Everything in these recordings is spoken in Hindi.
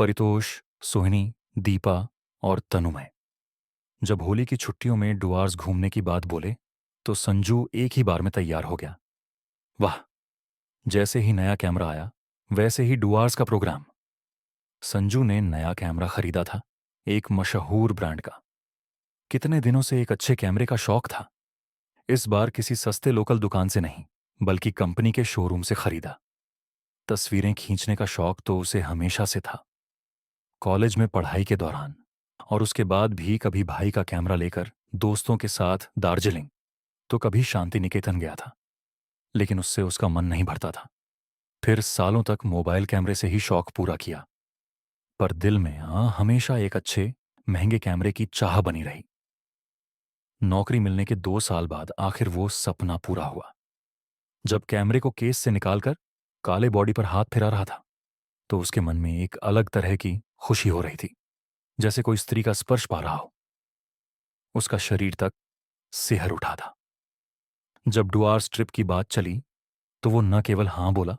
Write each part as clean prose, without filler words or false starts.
परितोष, सोहिनी, दीपा और तनुमय। जब होली की छुट्टियों में डुआर्स घूमने की बात बोले तो संजू एक ही बार में तैयार हो गया। वाह! जैसे ही नया कैमरा आया वैसे ही डुआर्स का प्रोग्राम। संजू ने नया कैमरा खरीदा था, एक मशहूर ब्रांड का। कितने दिनों से एक अच्छे कैमरे का शौक था। इस बार किसी सस्ते लोकल दुकान से नहीं बल्कि कंपनी के शोरूम से खरीदा। तस्वीरें खींचने का शौक तो उसे हमेशा से था, कॉलेज में पढ़ाई के दौरान और उसके बाद भी। कभी भाई का कैमरा लेकर दोस्तों के साथ दार्जिलिंग तो कभी शांति निकेतन गया था, लेकिन उससे उसका मन नहीं भरता था। फिर सालों तक मोबाइल कैमरे से ही शौक पूरा किया, पर दिल में हमेशा एक अच्छे महंगे कैमरे की चाह बनी रही। नौकरी मिलने के 2 साल बाद आखिर वो सपना पूरा हुआ। जब कैमरे को केस से निकालकर काले बॉडी पर हाथ फिरा रहा था तो उसके मन में एक अलग तरह की खुशी हो रही थी, जैसे कोई स्त्री का स्पर्श पा रहा हो। उसका शरीर तक सिहर उठा था। जब डुआर्स ट्रिप की बात चली तो वो न केवल हां बोला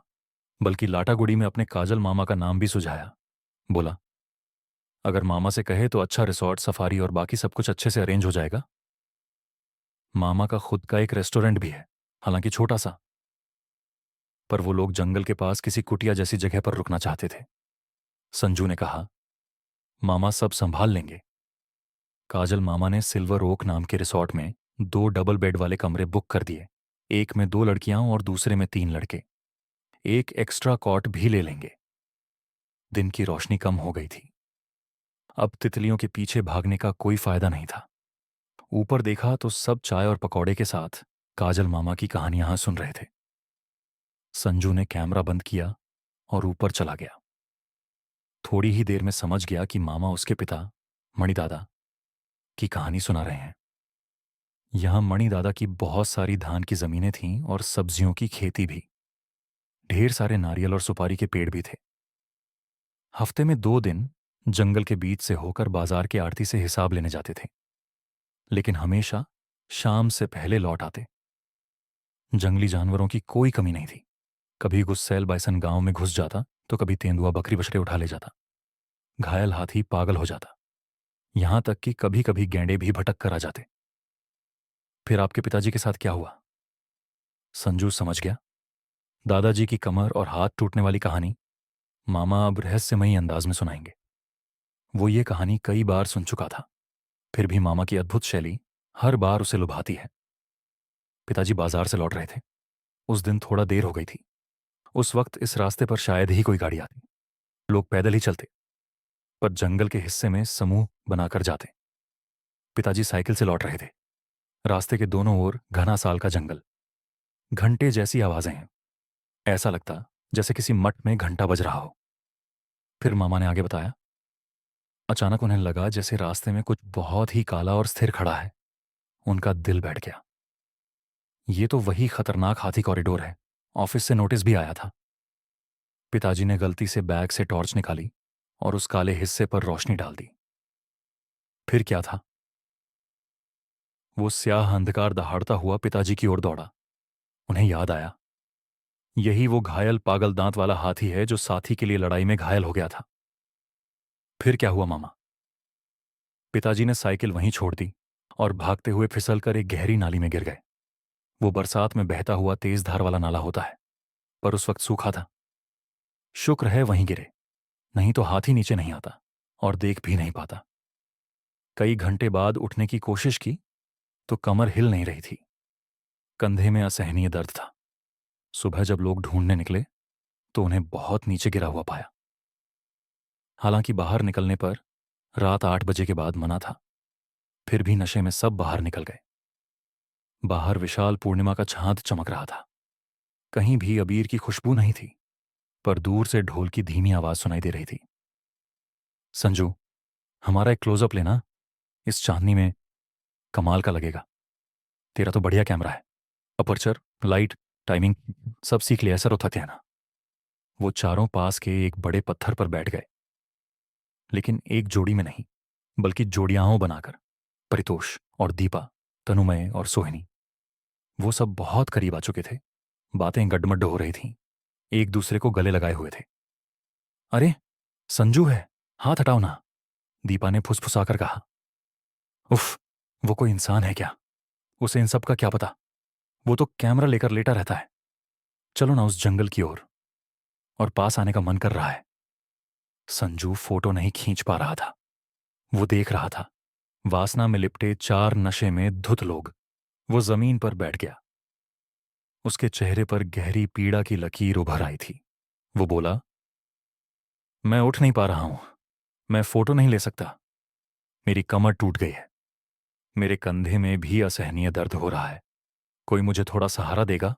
बल्कि लाटागुड़ी में अपने काजल मामा का नाम भी सुझाया। बोला, अगर मामा से कहे तो अच्छा रिसॉर्ट, सफारी और बाकी सब कुछ अच्छे से अरेंज हो जाएगा। मामा का खुद का एक रेस्टोरेंट भी है, हालांकि छोटा सा, पर वो लोग जंगल के पास किसी कुटिया जैसी जगह पर रुकना चाहते थे। संजू ने कहा, मामा सब संभाल लेंगे। काजल मामा ने सिल्वर ओक नाम के रिसॉर्ट में 2 डबल बेड वाले कमरे बुक कर दिए। एक में 2 लड़कियां और दूसरे में 3 लड़के। एक एक्स्ट्रा कॉट भी ले लेंगे। दिन की रोशनी कम हो गई थी। अब तितलियों के पीछे भागने का कोई फायदा नहीं था। ऊपर देखा तो सब चाय और पकौड़े के साथ काजल मामा की कहानियां सुन रहे थे। संजू ने कैमरा बंद किया और ऊपर चला गया। थोड़ी ही देर में समझ गया कि मामा उसके पिता मणिदादा की कहानी सुना रहे हैं। यहां मणिदादा की बहुत सारी धान की जमीनें थीं और सब्जियों की खेती भी। ढेर सारे नारियल और सुपारी के पेड़ भी थे। हफ्ते में 2 दिन जंगल के बीच से होकर बाजार के आड़ती से हिसाब लेने जाते थे, लेकिन हमेशा शाम से पहले लौट आते। जंगली जानवरों की कोई कमी नहीं थी। कभी गुस्सैल बाइसन गांव में घुस जाता तो कभी तेंदुआ बकरी बछड़े उठा ले जाता। घायल हाथी पागल हो जाता। यहां तक कि कभी कभी गैंडे भी भटक कर आ जाते। फिर आपके पिताजी के साथ क्या हुआ? संजू समझ गया। दादाजी की कमर और हाथ टूटने वाली कहानी मामा अब रहस्यमयी अंदाज में सुनाएंगे। वो ये कहानी कई बार सुन चुका था, फिर भी मामा की अद्भुत शैली हर बार उसे लुभाती है। पिताजी बाजार से लौट रहे थे। उस दिन थोड़ा देर हो गई थी। उस वक्त इस रास्ते पर शायद ही कोई गाड़ी आती। लोग पैदल ही चलते, पर जंगल के हिस्से में समूह बनाकर जाते। पिताजी साइकिल से लौट रहे थे। रास्ते के दोनों ओर घना साल का जंगल। घंटे जैसी आवाजें हैं। ऐसा लगता जैसे किसी मठ में घंटा बज रहा हो। फिर मामा ने आगे बताया, अचानक उन्हें लगा जैसे रास्ते में कुछ बहुत ही काला और स्थिर खड़ा है। उनका दिल बैठ गया। ये तो वही खतरनाक हाथी कॉरिडोर है। ऑफिस से नोटिस भी आया था। पिताजी ने गलती से बैग से टॉर्च निकाली और उस काले हिस्से पर रोशनी डाल दी। फिर क्या था? वो स्याह अंधकार दहाड़ता हुआ पिताजी की ओर दौड़ा। उन्हें याद आया, यही वो घायल पागल दांत वाला हाथी है जो साथी के लिए लड़ाई में घायल हो गया था। फिर क्या हुआ मामा? पिताजी ने साइकिल वहीं छोड़ दी और भागते हुए फिसलकर एक गहरी नाली में गिर गए। वो बरसात में बहता हुआ तेज धार वाला नाला होता है, पर उस वक्त सूखा था। शुक्र है वहीं गिरे, नहीं तो हाथी नीचे नहीं आता और देख भी नहीं पाता। कई घंटे बाद उठने की कोशिश की तो कमर हिल नहीं रही थी। कंधे में असहनीय दर्द था। सुबह जब लोग ढूंढने निकले तो उन्हें बहुत नीचे गिरा हुआ पाया। हालांकि बाहर निकलने पर रात 8 बजे के बाद मना था, फिर भी नशे में सब बाहर निकल गए। बाहर विशाल पूर्णिमा का चांद चमक रहा था। कहीं भी अबीर की खुशबू नहीं थी, पर दूर से ढोल की धीमी आवाज सुनाई दे रही थी। संजू, हमारा एक क्लोजअप लेना, इस चांदनी में कमाल का लगेगा। तेरा तो बढ़िया कैमरा है। अपर्चर, लाइट, टाइमिंग सब सीख लिया, सर थके ना। वो चारों पास के एक बड़े पत्थर पर बैठ गए, लेकिन एक जोड़ी में नहीं बल्कि जोड़ियां बनाकर। परितोष और दीपा, तनुमय और सोहिनी, वो सब बहुत करीब आ चुके थे। बातें गड्डमड्ड हो रही थीं। एक दूसरे को गले लगाए हुए थे। अरे, संजू है, हाथ हटाओ ना, दीपा ने फुसफुसाकर कहा। उफ, वो कोई इंसान है क्या? उसे इन सब का क्या पता? वो तो कैमरा लेकर लेटा रहता है। चलो ना उस जंगल की ओर, और पास आने का मन कर रहा है। संजू फोटो नहीं खींच पा रहा था। वो देख रहा था, वासना में लिपटे चार नशे में धुत लोग। वो जमीन पर बैठ गया। उसके चेहरे पर गहरी पीड़ा की लकीर उभर आई थी। वो बोला, मैं उठ नहीं पा रहा हूं। मैं फोटो नहीं ले सकता। मेरी कमर टूट गई है। मेरे कंधे में भी असहनीय दर्द हो रहा है। कोई मुझे थोड़ा सहारा देगा?